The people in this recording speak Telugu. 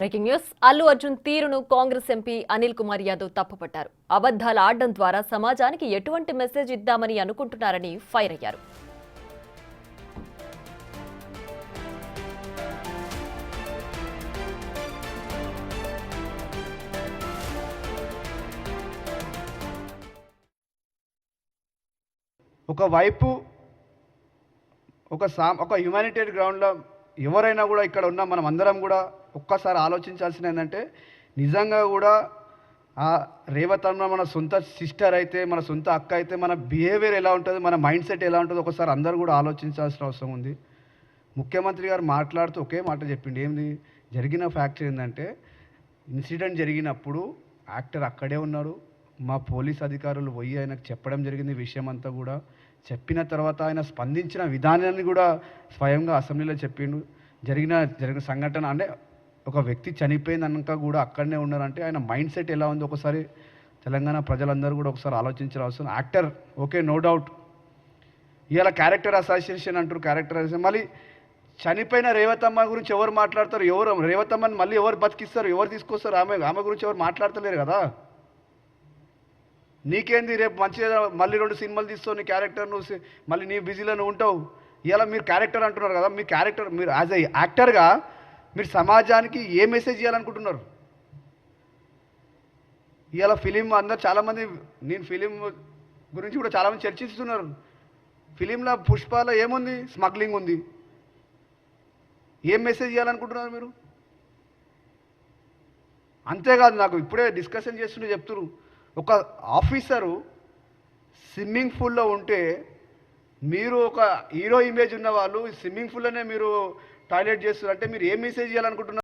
Breaking news. అల్లు అర్జున్ తీరును కాంగ్రెస్ ఎంపీ అనిల్ కుమార్ యాదవ్ తప్పుపట్టారు. అబద్ధాలు ఆడడం ద్వారా సమాజానికి ఎటువంటి మెసేజ్ ఇద్దామని అనుకుంటున్నారని ఫైర్ అయ్యారు. ఒకవైపు ఒక హ్యుమానిటేరియన్ గ్రౌండ్లో ఎవరైనా కూడా ఇక్కడ ఉన్న మనం అందరం కూడా ఒక్కసారి ఆలోచించాల్సిన ఏంటంటే నిజంగా కూడా ఆ రేవతమ్మ మన సొంత సిస్టర్ అయితే, మన సొంత అక్క అయితే మన బిహేవియర్ ఎలా ఉంటుంది, మన మైండ్ సెట్ ఎలా ఉంటుందో ఒకసారి అందరూ కూడా ఆలోచించాల్సిన అవసరం ఉంది. ముఖ్యమంత్రి గారు మాట్లాడుతూ ఒకే మాట చెప్పిండు. ఏంది జరిగిన ఫ్యాక్ట్ ఏంటంటే ఇన్సిడెంట్ జరిగినప్పుడు యాక్టర్ అక్కడే ఉన్నాడు. మా పోలీస్ అధికారులు పోయి ఆయనకు చెప్పడం జరిగింది విషయం అంతా కూడా. చెప్పిన తర్వాత ఆయన స్పందించిన విధానాన్ని కూడా స్వయంగా అసెంబ్లీలో చెప్పిండు. జరిగిన సంఘటన అంటే ఒక వ్యక్తి చనిపోయిందనక కూడా అక్కడనే ఉన్నారంటే ఆయన మైండ్ సెట్ ఎలా ఉందో ఒకసారి తెలంగాణ ప్రజలందరూ కూడా ఒకసారి ఆలోచించాల్సిన అవసరం. Actor okay, no doubt. ఇవాళ క్యారెక్టర్ అసోసియేషన్ అంటారు, క్యారెక్టర్ అసోసియేషన్. మళ్ళీ చనిపోయిన రేవతమ్మ గురించి ఎవరు మాట్లాడతారు? రేవతమ్మని మళ్ళీ ఎవరు బతికిస్తారు, ఎవరు తీసుకొస్తారు? ఆమె గురించి ఎవరు మాట్లాడతలేరు కదా. నీకేంది, రేపు మంచిగా మళ్ళీ 2 సినిమాలు తీస్తావు, నీ క్యారెక్టర్ నువ్వు మళ్ళీ నీ బిజీలో నువ్వు ఉంటావు. ఇలా మీరు క్యారెక్టర్ అంటున్నారు కదా, మీ క్యారెక్టర్ మీరు యాజ్ ఎ యాక్టర్గా మీరు సమాజానికి ఏ మెసేజ్ ఇవ్వాలనుకుంటున్నారు? ఇవాళ ఫిలిం అందరు చాలామంది, నేను ఫిలిం గురించి కూడా చాలామంది చర్చిస్తున్నారు. ఫిలింలో పుష్పాలో ఏముంది? స్మగ్లింగ్ ఉంది. ఏం మెసేజ్ ఇవ్వాలనుకుంటున్నారు మీరు? అంతేకాదు, నాకు ఇప్పుడే డిస్కషన్ చేస్తుంటే చెప్తున్నారు, ఒక ఆఫీసరు స్విమ్మింగ్ పూల్లో ఉంటే మీరు ఒక హీరో ఇమేజ్ ఉన్న వాళ్ళు స్విమ్మింగ్ పూల్లోనే మీరు టాయిలెట్ చేస్తున్నారు అంటే మీరు ఏం మెసేజ్ ఇవ్వాలనుకుంటున్నారు?